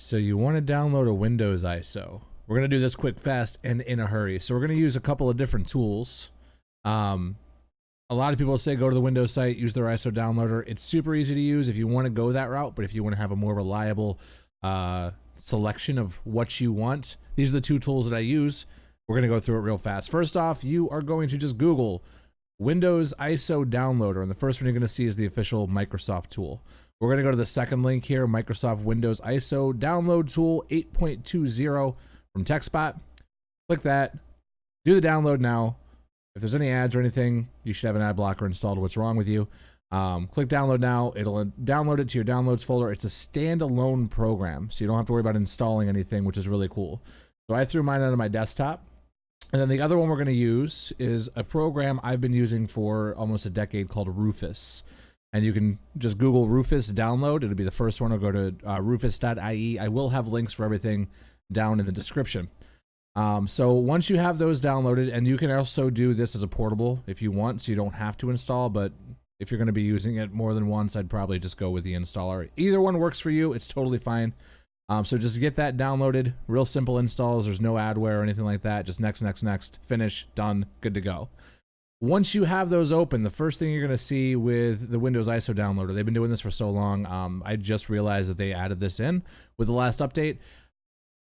So you want to download a Windows ISO. We're going to do this quick, fast, and in a hurry. So we're going to use a couple of different tools. A lot of people say go to the Windows site, use their ISO downloader. It's super easy to use if you want to go that route, but if you want to have a more reliable selection of what you want, these are the two tools that I use. We're going to go through it real fast. First off, you are going to just Google Windows ISO downloader, and the first one you're going to see is the official Microsoft tool. We're going to go to the second link here, Microsoft Windows ISO download tool 8.20 from TechSpot. Click that. Do the download now. If there's any ads or anything, you should have an ad blocker installed. What's wrong with you? Click download now. It'll download it to your downloads folder. It's a standalone program, so you don't have to worry about installing anything, which is really cool. So I threw mine onto my desktop. And then the other one we're going to use is a program I've been using for almost a decade called Rufus. And you can just Google Rufus download. It'll be the first one. Or go to rufus.ie. I will have links for everything down in the description. So once you have those downloaded, and you can also do this as a portable if you want, so you don't have to install, but if you're going to be using it more than once, I'd probably just go with the installer. Either one works for you. It's totally fine. So just get that downloaded. Real simple installs. There's no adware or anything like that. Just next, next, next. Finish. Done. Good to go. Once you have those open, the first thing you're going to see with the Windows ISO downloader, they've been doing this for so long. I just realized that they added this in with the last update.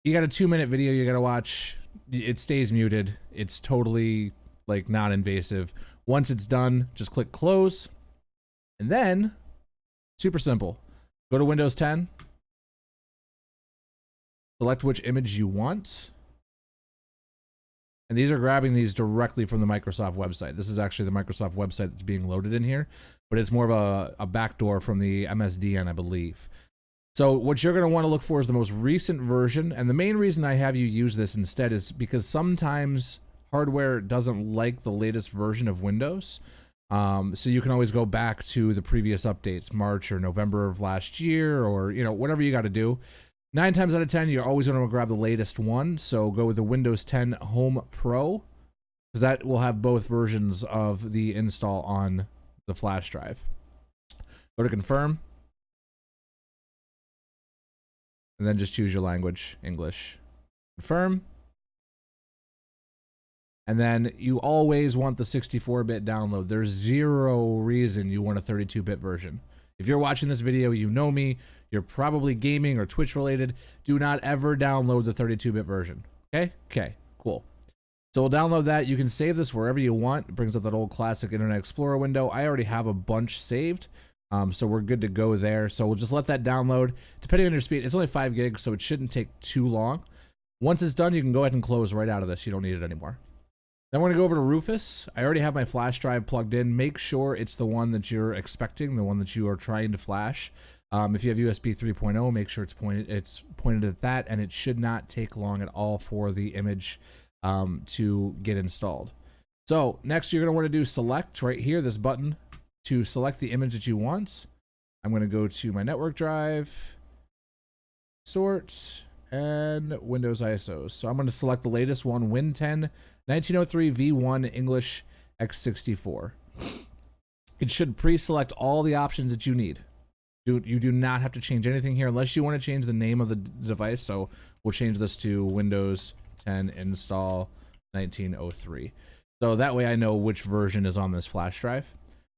You got a 2-minute video you got to watch. It stays muted. It's totally like non-invasive. Once it's done, just click close. And then, super simple. Go to Windows 10. Select which image you want. And these are grabbing these directly from the Microsoft website. This is actually the Microsoft website that's being loaded in here, but it's more of a backdoor from the MSDN, I believe. So what you're going to want to look for is the most recent version. And the main reason I have you use this instead is because sometimes hardware doesn't like the latest version of Windows. So you can always go back to the previous updates, March or November of last year, or, you know, whatever you got to do. 9 times out of 10, you're always going to grab the latest one. So go with the Windows 10 Home Pro, because that will have both versions of the install on the flash drive. Go to confirm. And then just choose your language, English. Confirm. And then you always want the 64-bit download. There's zero reason you want a 32-bit version. If you're watching this video, you know me. You're probably gaming or Twitch related. Do not ever download the 32-bit version. Okay? Okay, cool. So we'll download that. You can save this wherever you want. It brings up that old classic Internet Explorer window. I already have a bunch saved. So we're good to go there. So we'll just let that download. Depending on your speed, it's only 5 gigs, so it shouldn't take too long. Once it's done, you can go ahead and close right out of this. You don't need it anymore. Then we're going to go over to Rufus. I already have my flash drive plugged in. Make sure it's the one that you're expecting, the one that you are trying to flash. If you have USB 3.0, make sure it's pointed at that, and it should not take long at all for the image to get installed. So next, you're going to want to do select right here, this button, to select the image that you want. I'm going to go to my network drive, sort, and Windows ISOs. So I'm going to select the latest one, Win10 1903 V1 English X64. It should pre-select all the options that you need. You do not have to change anything here unless you want to change the name of the device. So we'll change this to Windows 10 install 1903. So that way I know which version is on this flash drive.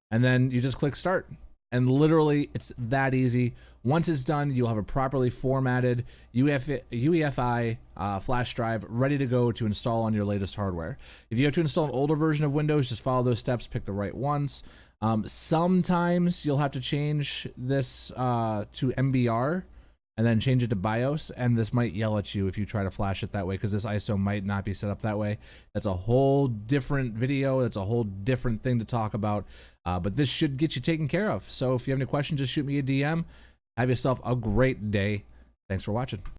And then you just click start. And literally, it's that easy. Once it's done, you'll have a properly formatted UEFI flash drive ready to go to install on your latest hardware. If you have to install an older version of Windows, just follow those steps, pick the right ones. Sometimes you'll have to change this to MBR and then change it to BIOS, and this might yell at you if you try to flash it that way, because this ISO might not be set up that way. That's a whole different video. That's a whole different thing to talk about, but this should get you taken care of. So if you have any questions, just shoot me a DM. Have yourself a great day. Thanks for watching.